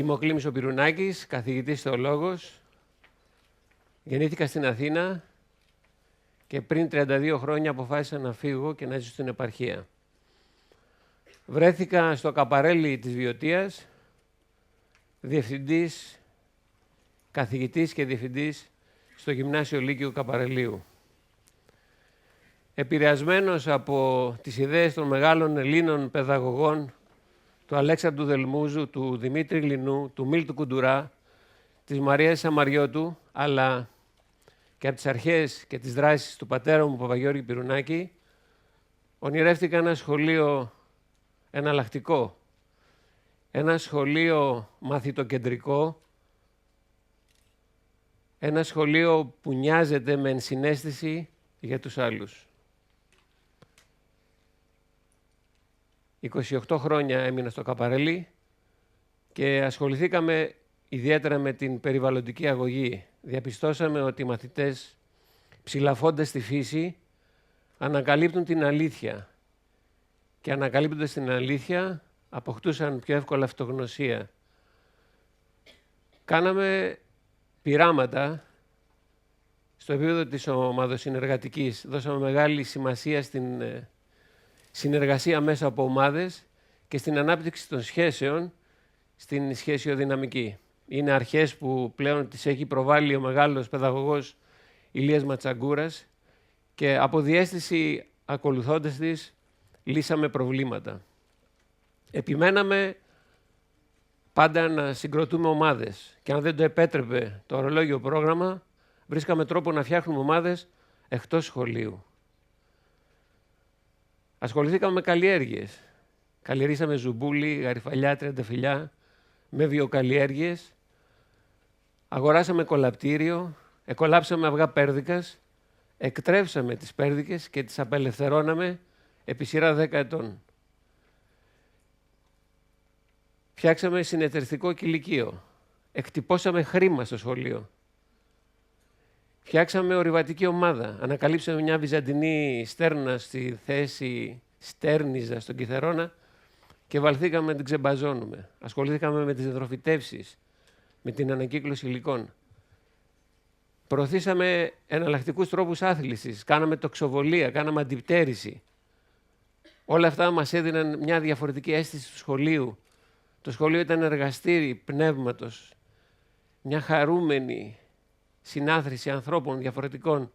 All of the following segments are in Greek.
Είμαι ο Κλήμης ο Πυρουνάκης, καθηγητής θεολόγος. Γεννήθηκα στην Αθήνα και πριν 32 χρόνια αποφάσισα να φύγω και να ζήσω στην επαρχία. Βρέθηκα στο Καπαρέλι της Βιωτίας, διευθυντής, καθηγητής και διευθυντής στο Γυμνάσιο Λύκειο Καπαρελίου. Επηρεασμένος από τις ιδέες των μεγάλων Ελλήνων παιδαγωγών, του Αλέξανδρου Δελμούζου, του Δημήτρη Λινού, του Μίλτου Κουντουρά, της Μαρίας Σαμαριώτου, αλλά και από τις αρχές και τις δράσεις του πατέρα μου Παπαγιώργη Πυρουνάκη, ονειρεύτηκα ένα σχολείο εναλλακτικό, ένα σχολείο μαθητοκεντρικό, ένα σχολείο που νοιάζεται με ενσυναίσθηση για τους άλλους. 28 χρόνια έμεινα στο Καπαρέλι και ασχοληθήκαμε ιδιαίτερα με την περιβαλλοντική αγωγή. Διαπιστώσαμε ότι οι μαθητές, ψηλαφώντας τη φύση, ανακαλύπτουν την αλήθεια και ανακαλύπτοντας την αλήθεια αποκτούσαν πιο εύκολα αυτογνωσία. Κάναμε πειράματα στο επίπεδο της ομαδοσυνεργατικής. Δώσαμε μεγάλη σημασία στην συνεργασία μέσα από ομάδες και στην ανάπτυξη των σχέσεων στην σχέσιο-δυναμική. Είναι αρχές που πλέον τις έχει προβάλει ο μεγάλος παιδαγωγός Ηλίας Ματσαγκούρας και από διαίσθηση ακολουθώντας τις λύσαμε προβλήματα. Επιμέναμε πάντα να συγκροτούμε ομάδες και αν δεν το επέτρεπε το ορολόγιο πρόγραμμα, βρίσκαμε τρόπο να φτιάχνουμε ομάδες εκτός σχολείου. Ασχοληθήκαμε με καλλιέργειες. Καλλιεργήσαμε ζουμπούλι, γαριφαλιά, τριανταφυλλιά, με βιοκαλλιέργειες. Αγοράσαμε κολαπτήριο, εκολάψαμε αυγά πέρδικας, εκτρέψαμε τις πέρδικες και τις απελευθερώναμε επί σειρά 10 ετών. Φτιάξαμε συνεταιριστικό κηλικείο. Εκτυπώσαμε χρήμα στο σχολείο. Φτιάξαμε ορειβατική ομάδα. Ανακαλύψαμε μια βυζαντινή στέρνα στη θέση στέρνιζα στον Κιθερώνα και βαλθήκαμε να την ξεμπαζώνουμε. Ασχολήθηκαμε με τις διατροφητεύσεις, με την ανακύκλωση υλικών. Προωθήσαμε εναλλακτικούς τρόπους άθλησης. Κάναμε τοξοβολία, κάναμε αντιπτέρηση. Όλα αυτά μας έδιναν μια διαφορετική αίσθηση του σχολείου. Το σχολείο ήταν εργαστήρι πνεύματος, μια χαρούμενη συνάθρηση ανθρώπων διαφορετικών,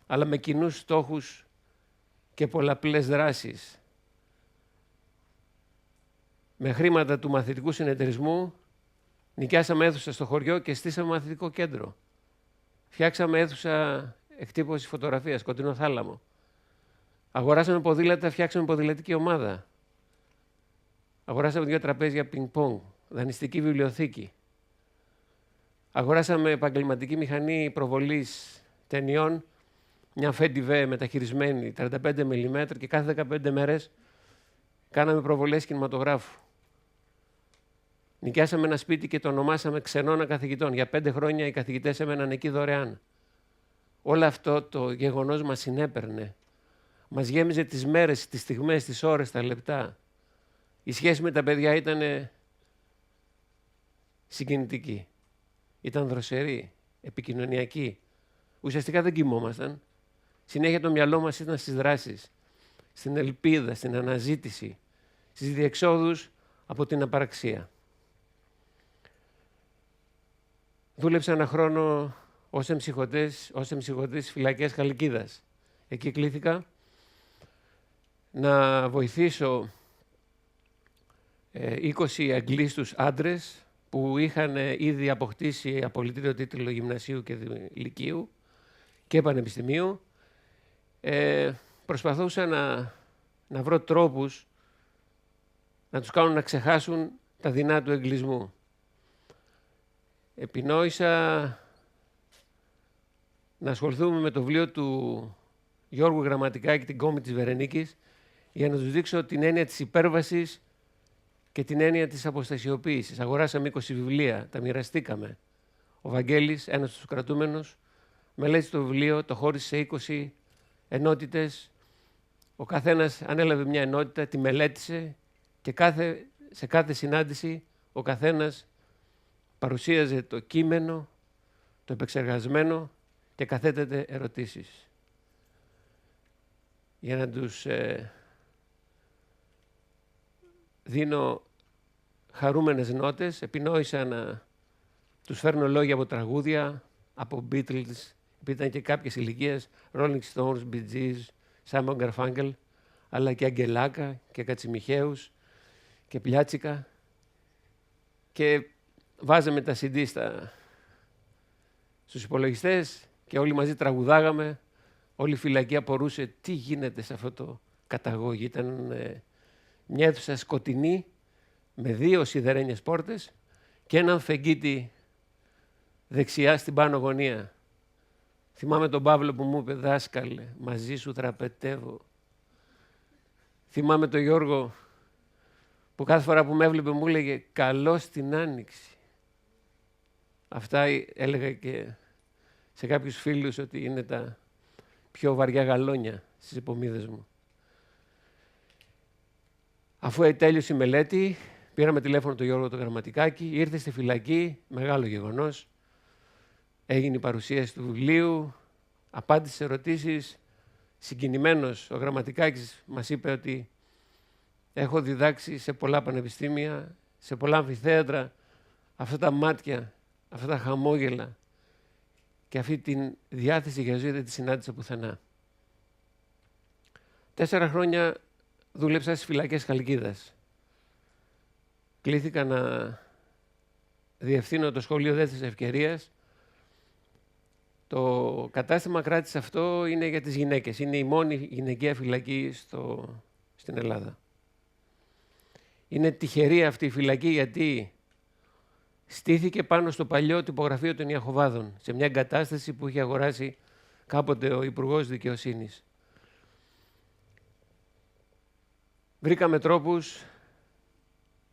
αλλά με κοινούς στόχους και πολλαπλές δράσεις. Με χρήματα του μαθητικού συνεταιρισμού νοικιάσαμε αίθουσα στο χωριό και στήσαμε μαθητικό κέντρο. Φτιάξαμε αίθουσα εκτύπωσης φωτογραφίας, Κοντινό Θάλαμο. Αγοράσαμε ποδήλατα, φτιάξαμε ποδηλατική ομάδα. Αγοράσαμε 2 τραπέζια πινκ-πονγκ, δανειστική βιβλιοθήκη. Αγοράσαμε επαγγελματική μηχανή προβολής ταινιών, μια FEDIV μεταχειρισμένη 35 mm και κάθε 15 μέρες κάναμε προβολές κινηματογράφου. Νοικιάσαμε ένα σπίτι και το ονομάσαμε Ξενώνα Καθηγητών. Για 5 χρόνια οι καθηγητές έμεναν εκεί δωρεάν. Όλο αυτό το γεγονός μας συνέπαιρνε. Μας γέμιζε τις μέρες, τις στιγμές, τις ώρες, τα λεπτά. Η σχέση με τα παιδιά ήταν συγκινητική. Ήταν δροσερή, επικοινωνιακή. Ουσιαστικά δεν κοιμόμασταν. Συνέχεια το μυαλό μας ήταν στις δράσεις, στην ελπίδα, στην αναζήτηση, στις διεξόδους από την απαραξία. Δούλεψα ένα χρόνο ως εμψυχωτής φυλακές Χαλκίδας. Εκεί κλήθηκα να βοηθήσω 20 αγγλίστους άντρες που είχαν ήδη αποκτήσει απολυτήριο τίτλο γυμνασίου και λυκείου και πανεπιστημίου. Προσπαθούσα να βρω τρόπους να τους κάνουν να ξεχάσουν τα δεινά του εγκλισμού. Επινόησα να ασχοληθούμε με το βιβλίο του Γιώργου Γραμματικάκη, την Κόμη της Βερενίκης, για να τους δείξω την έννοια της υπέρβασης και την έννοια της αποστασιοποίησης. Αγοράσαμε 20 βιβλία, τα μοιραστήκαμε. Ο Βαγγέλης, ένας στους κρατούμενους, μελέτησε το βιβλίο, το χώρισε σε 20 ενότητες. Ο καθένας ανέλαβε μια ενότητα, τη μελέτησε και σε κάθε συνάντηση ο καθένας παρουσίαζε το κείμενο, το επεξεργασμένο και καθέτεται ερωτήσεις. Για να τους δίνω χαρούμενες νότες, επινόησα να τους φέρνω λόγια από τραγούδια, από Beatles, επειδή ήταν και κάποιες ηλικίες, Rolling Stones, Bee Gees, Simon Garfunkel, αλλά και Αγγελάκα και Κατσιμιχαίους και Πλιάτσικα. Και βάζαμε τα CD στους υπολογιστές και όλοι μαζί τραγουδάγαμε. Όλη η φυλακή απορούσε τι γίνεται σε αυτό το καταγόγι. Ήταν μια αίθουσα σκοτεινή με 2 σιδερένιες πόρτες και έναν φεγγίτι δεξιά στην πάνω γωνία. Θυμάμαι τον Παύλο που μου είπε, δάσκαλε, μαζί σου τραπετεύω. Θυμάμαι τον Γιώργο που κάθε φορά που με έβλεπε μου έλεγε καλώς την άνοιξη. Αυτά έλεγα και σε κάποιους φίλους ότι είναι τα πιο βαριά γαλόνια στις υπομοίδες μου. Αφού τέλειωσε η μελέτη, πήραμε τηλέφωνο τον Γιώργο τον Γραμματικάκη, ήρθε στη φυλακή, μεγάλο γεγονός. Έγινε η παρουσίαση του βιβλίου, απάντησε σε ερωτήσεις. Συγκινημένος ο Γραμματικάκης μας είπε ότι έχω διδάξει σε πολλά πανεπιστήμια, σε πολλά αμφιθέατρα, αυτά τα μάτια, αυτά τα χαμόγελα και αυτή τη διάθεση για ζωή δεν τη συνάντησα πουθενά. 4 χρόνια δούλεψα στις φυλακές Χαλκίδας. Κλήθηκα να διευθύνω το σχολείο δεύτερης ευκαιρίας. Το κατάστημα κράτης αυτό είναι για τις γυναίκες. Είναι η μόνη γυναικεία φυλακή στην Ελλάδα. Είναι τυχερή αυτή η φυλακή γιατί στήθηκε πάνω στο παλιό τυπογραφείο των Ιαχωβάδων, σε μια εγκατάσταση που είχε αγοράσει κάποτε ο Υπουργός Δικαιοσύνης. Βρήκαμε τρόπους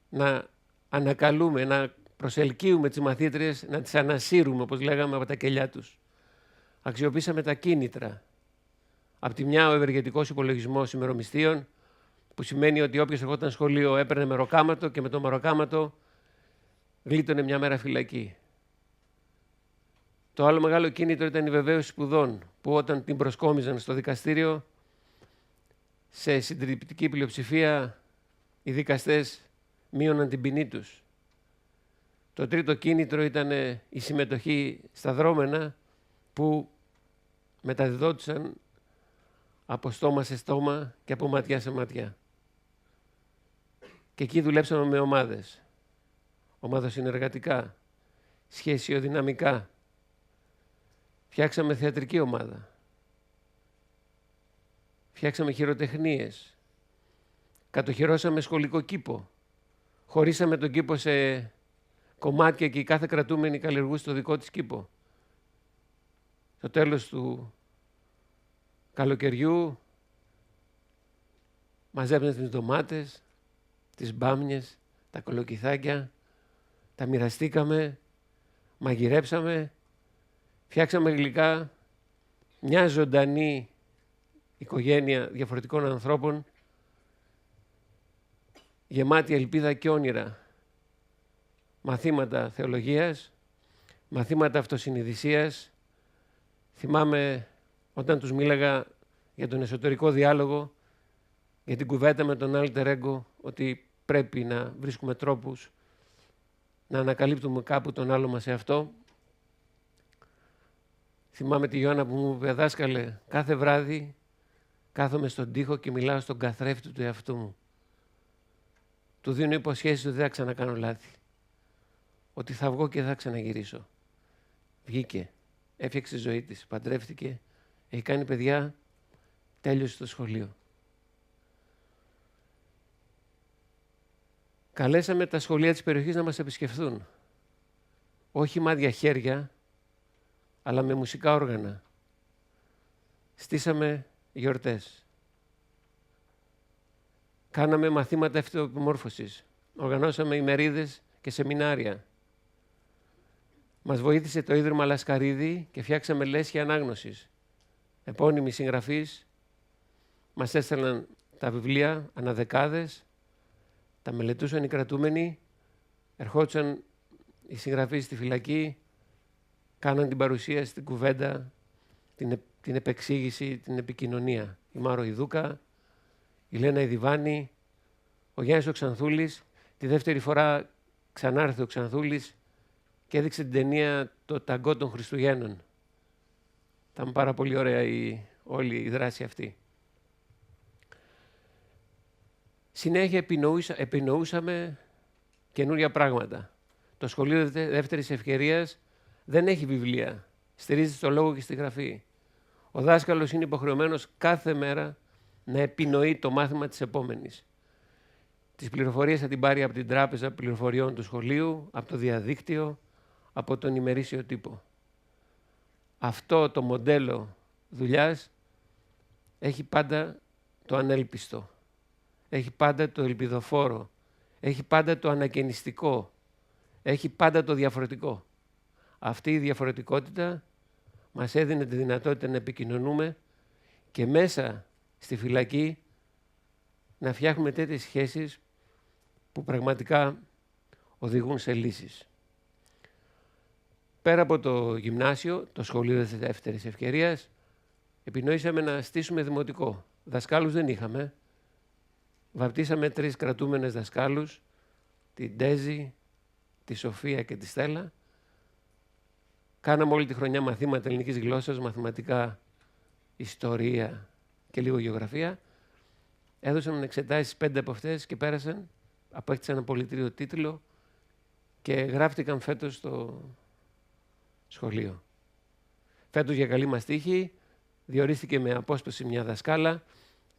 να ανακαλούμε, να προσελκύουμε τις μαθήτριες, να τις ανασύρουμε, όπως λέγαμε, από τα κελιά τους. Αξιοποίησαμε τα κίνητρα. Απ' τη μια ο ευεργετικός υπολογισμός ημερομισθείων, που σημαίνει ότι όποιος ερχόταν σχολείο έπαιρνε μεροκάματο και με το μεροκάματο γλίτωνε μια μέρα φυλακή. Το άλλο μεγάλο κίνητρο ήταν η βεβαίωση σπουδών, που όταν την προσκόμιζαν στο δικαστήριο, σε συντριπτική πλειοψηφία οι δικαστές μείωναν την ποινή τους. Το τρίτο κίνητρο ήταν η συμμετοχή στα δρόμενα, που μεταδιδόντουσαν από στόμα σε στόμα και από ματιά σε ματιά. Και εκεί δουλέψαμε με ομάδες, ομαδοσυνεργατικά, σχεσιοδυναμικά. Φτιάξαμε θεατρική ομάδα. Φτιάξαμε χειροτεχνίες. Κατοχυρώσαμε σχολικό κήπο. Χωρίσαμε τον κήπο σε κομμάτια και η κάθε κρατούμενη καλλιεργούσε το δικό της κήπο. Στο τέλος του καλοκαιριού μαζέψαμε τις ντομάτες, τις μπάμιες, τα κολοκυθάκια, τα μοιραστήκαμε, μαγειρέψαμε, φτιάξαμε γλυκά, μια ζωντανή οικογένεια διαφορετικών ανθρώπων, γεμάτη ελπίδα και όνειρα. Μαθήματα θεολογίας, μαθήματα αυτοσυνειδησίας. Θυμάμαι όταν τους μίλαγα για τον εσωτερικό διάλογο, για την κουβέντα με τον alter ego, ότι πρέπει να βρίσκουμε τρόπους να ανακαλύπτουμε κάπου τον άλλο μας εαυτό. Θυμάμαι τη Ιωάννα που μου είπε, δάσκαλε, κάθε βράδυ κάθομαι στον τοίχο και μιλάω στον καθρέφτη του εαυτού μου. Του δίνω υποσχέσεις ότι δεν θα ξανακάνω λάθη. Ότι θα βγω και θα ξαναγυρίσω. Βγήκε, έφτιαξε τη ζωή της, παντρεύτηκε, έχει κάνει παιδιά, τέλειωσε το σχολείο. Καλέσαμε τα σχολεία της περιοχής να μας επισκεφθούν. Όχι με άδεια χέρια, αλλά με μουσικά όργανα. Στήσαμε γιορτές. Κάναμε μαθήματα αυτοεπιμόρφωσης. Οργανώσαμε ημερίδες και σεμινάρια. Μας βοήθησε το Ίδρυμα Λασκαρίδη και φτιάξαμε λέσχη ανάγνωσης. Επώνυμοι συγγραφείς μας έστελναν τα βιβλία αναδεκάδες, τα μελετούσαν οι κρατούμενοι, ερχόντουσαν οι συγγραφείς στη φυλακή κάναν την παρουσίαση, την κουβέντα, την επεξήγηση, την επικοινωνία. Η Μάρο Ιδούκα, η Λένα Ιδιβάνη, ο Γιάννης ο Ξανθούλης. Τη δεύτερη φορά ξανάρθε ο Ξανθούλης και έδειξε την ταινία «Το Ταγκό των Χριστουγέννων». Ήταν πάρα πολύ ωραία όλη η δράση αυτή. Συνέχεια επινοούσαμε καινούρια πράγματα. Το σχολείο δεύτερης ευκαιρίας δεν έχει βιβλία. Στηρίζεται στο λόγο και στη γραφή. Ο δάσκαλος είναι υποχρεωμένος κάθε μέρα να επινοεί το μάθημα της επόμενης. Τις πληροφορίες θα την πάρει από την τράπεζα πληροφοριών του σχολείου, από το διαδίκτυο, από τον ημερήσιο τύπο. Αυτό το μοντέλο δουλειάς έχει πάντα το ανέλπιστο, έχει πάντα το ελπιδοφόρο, έχει πάντα το ανακαινιστικό, έχει πάντα το διαφορετικό. Αυτή η διαφορετικότητα μας έδινε τη δυνατότητα να επικοινωνούμε και μέσα στη φυλακή να φτιάχνουμε τέτοιες σχέσεις που πραγματικά οδηγούν σε λύσεις. Πέρα από το γυμνάσιο, το σχολείο δεύτερης ευκαιρίας, επινοήσαμε να στήσουμε δημοτικό. Δασκάλους δεν είχαμε. Βαπτίσαμε 3 κρατούμενες δασκάλους, την Τέζη, τη Σοφία και τη Στέλλα. Κάναμε όλη τη χρονιά μαθήματα ελληνικής γλώσσας, μαθηματικά, ιστορία και λίγο γεωγραφία. Έδωσαν εξετάσεις 5 από αυτές και πέρασαν, απέκτησαν ένα πολιτήριο τίτλο και γράφτηκαν φέτος στο σχολείο. Φέτος για καλή μας τύχη διορίστηκε με απόσπαση μια δασκάλα,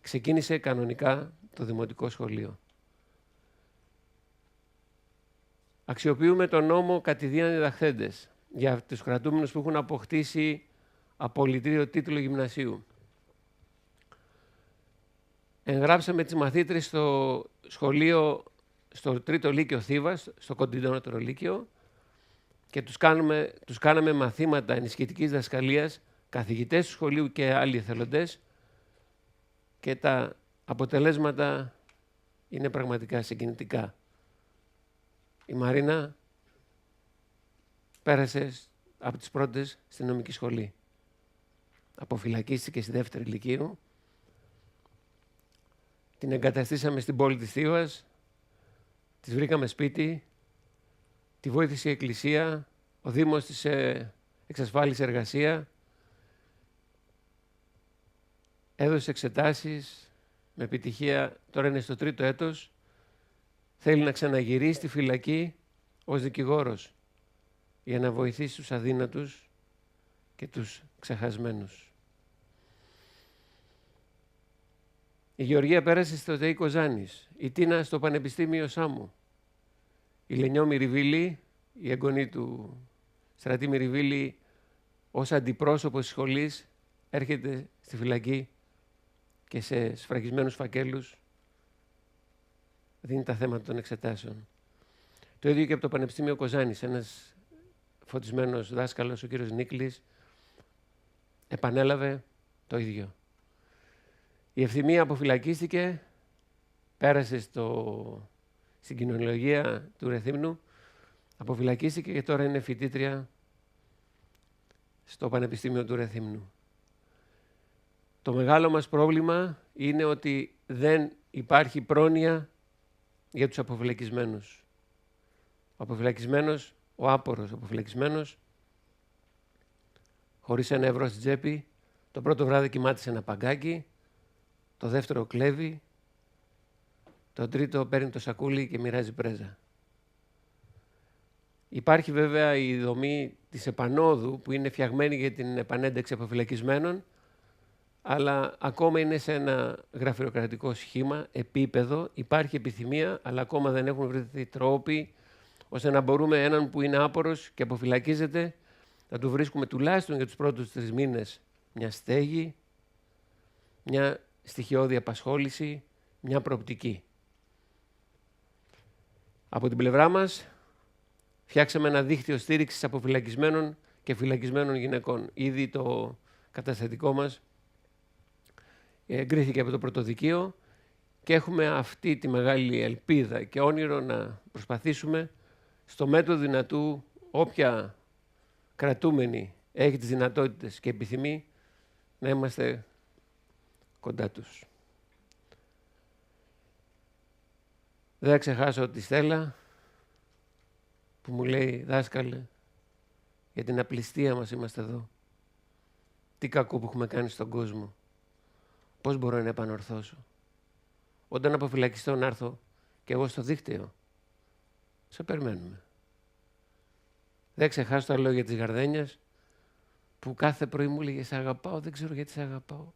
ξεκίνησε κανονικά το δημοτικό σχολείο. Αξιοποιούμε τον νόμο κατηδίαν διδαχθέντες για τους κρατούμενους που έχουν αποκτήσει απολυτήριο τίτλο γυμνασίου. Εγγράψαμε τις μαθήτρες στο σχολείο, στο 3ο Λύκειο Θήβας, στο κοντινότερο Λύκειο, και τους κάναμε μαθήματα ενισχυτικής δασκαλίας, καθηγητές του σχολείου και άλλοι εθελοντές, και τα αποτελέσματα είναι πραγματικά συγκινητικά. Η Μαρίνα πέρασε από τις πρώτες στη νομική σχολή. Αποφυλακίστηκε στη δεύτερη λυκείου. Την εγκαταστήσαμε στην πόλη της Θήβας, της βρήκαμε σπίτι, τη βοήθησε η Εκκλησία, ο Δήμος της εξασφάλισε εργασία, έδωσε εξετάσεις με επιτυχία, τώρα είναι στο 3ο έτος, θέλει να ξαναγυρίσει στη φυλακή ως δικηγόρος για να βοηθήσει τους αδύνατους και τους ξεχασμένους. Η Γεωργία πέρασε στο ΔΕΗ Κοζάνης, η Τίνα στο Πανεπιστήμιο Σάμου, η Λενιό Μυριβίλη, η εγγονή του Στρατή Μυριβίλη, ως αντιπρόσωπος της σχολής, έρχεται στη φυλακή και σε σφραγισμένους φακέλους δίνει τα θέματα των εξετάσεων. Το ίδιο και από το Πανεπιστήμιο Κοζάνης, ένας φωτισμένος δάσκαλος, ο κύριος Νίκλης, επανέλαβε το ίδιο. Η Ευθυμία αποφυλακίστηκε, πέρασε στην κοινωνιολογία του Ρεθύμνου, αποφυλακίστηκε και τώρα είναι φοιτήτρια στο Πανεπιστήμιο του Ρεθύμνου. Το μεγάλο μας πρόβλημα είναι ότι δεν υπάρχει πρόνοια για τους αποφυλακισμένους. Ο αποφυλακισμένος, ο άπορος αποφυλακισμένος, χωρίς ένα ευρώ στην τσέπη, το πρώτο βράδυ κοιμάται σε ένα παγκάκι, το δεύτερο κλέβει, το τρίτο παίρνει το σακούλι και μοιράζει πρέζα. Υπάρχει βέβαια η δομή της επανόδου που είναι φτιαγμένη για την επανένταξη αποφυλακισμένων, αλλά ακόμα είναι σε ένα γραφειοκρατικό σχήμα, επίπεδο, υπάρχει επιθυμία, αλλά ακόμα δεν έχουν βρεθεί τρόποι ώστε να μπορούμε έναν που είναι άπορος και αποφυλακίζεται να του βρίσκουμε τουλάχιστον για τους πρώτους 3 μήνες μια στέγη, μια στοιχειώδη απασχόληση, μια προοπτική. Από την πλευρά μας φτιάξαμε ένα δίκτυο στήριξης αποφυλακισμένων και φυλακισμένων γυναικών. Ήδη το καταστατικό μας εγκρίθηκε από το Πρωτοδικείο και έχουμε αυτή τη μεγάλη ελπίδα και όνειρο να προσπαθήσουμε στο μέτρο δυνατού, όποια κρατούμενη έχει τις δυνατότητες και επιθυμεί, να είμαστε κοντά τους. Δεν θα ξεχάσω τη Στέλλα που μου λέει, δάσκαλε, για την απληστία μας είμαστε εδώ. Τι κακό που έχουμε κάνει στον κόσμο. Πώς μπορώ να επανορθώσω. Όταν αποφυλακιστώ να έρθω και εγώ στο δίκτυο, σε περιμένουμε. Δεν ξεχάσω τα λόγια της Γαρδένιας που κάθε πρωί μου λέγε «Σε αγαπάω, δεν ξέρω γιατί σε αγαπάω».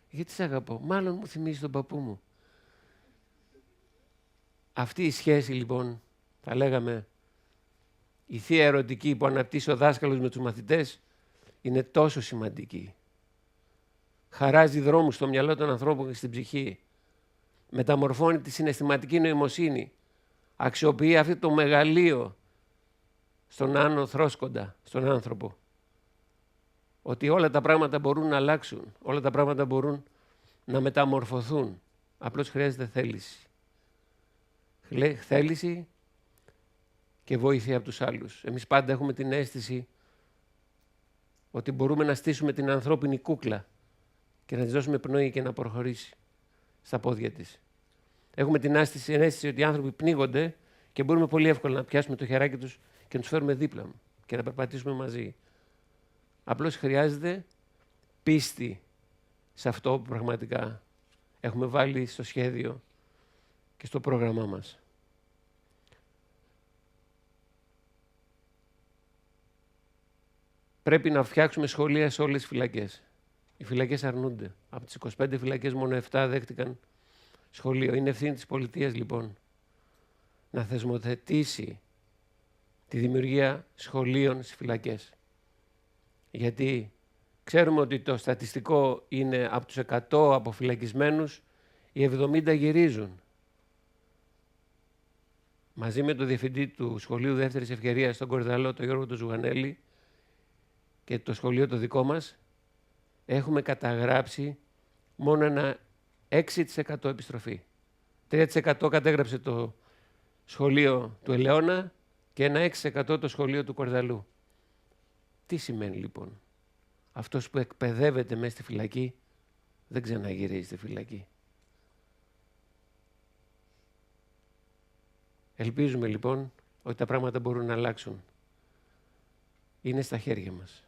Γιατί σε αγαπάω. Μάλλον μου θυμίζει τον παππού μου. Αυτή η σχέση λοιπόν, θα λέγαμε, η θεία ερωτική που αναπτύσσει ο δάσκαλος με τους μαθητές είναι τόσο σημαντική. Χαράζει δρόμους στο μυαλό των ανθρώπων και στην ψυχή. Μεταμορφώνει τη συναισθηματική νοημοσύνη. Αξιοποιεί αυτό το μεγαλείο στον άνω θρόσκοντα, στον άνθρωπο. Ότι όλα τα πράγματα μπορούν να αλλάξουν. Όλα τα πράγματα μπορούν να μεταμορφωθούν. Απλώς χρειάζεται θέληση. Θέληση και βοήθεια από τους άλλους. Εμείς πάντα έχουμε την αίσθηση ότι μπορούμε να στήσουμε την ανθρώπινη κούκλα και να της δώσουμε πνοή και να προχωρήσει στα πόδια της. Έχουμε την αίσθηση ότι οι άνθρωποι πνίγονται και μπορούμε πολύ εύκολα να πιάσουμε το χεράκι τους και να τους φέρουμε δίπλα μου και να περπατήσουμε μαζί. Απλώς χρειάζεται πίστη σε αυτό που πραγματικά έχουμε βάλει στο σχέδιο και στο πρόγραμμά μας. Πρέπει να φτιάξουμε σχολεία σε όλες τις φυλακές. Οι φυλακές αρνούνται. Από τις 25 φυλακές μόνο 7 δέχτηκαν σχολείο. Είναι ευθύνη της πολιτείας λοιπόν να θεσμοθετήσει τη δημιουργία σχολείων στις φυλακές. Γιατί ξέρουμε ότι το στατιστικό είναι από τους 100 αποφυλακισμένους, οι 70 γυρίζουν. Μαζί με τον διευθυντή του Σχολείου Δεύτερης Ευκαιρίας στον Κορυδαλό, τον Γιώργο τον Ζουγανέλη, και το σχολείο το δικό μας, έχουμε καταγράψει μόνο ένα 6% επιστροφή. 3% κατέγραψε το σχολείο του Ελαιώνα και ένα 6% το σχολείο του Κορυδαλού. Τι σημαίνει λοιπόν? Αυτός που εκπαιδεύεται μέσα στη φυλακή δεν ξαναγυρίζει στη φυλακή. Ελπίζουμε λοιπόν ότι τα πράγματα μπορούν να αλλάξουν. Είναι στα χέρια μας.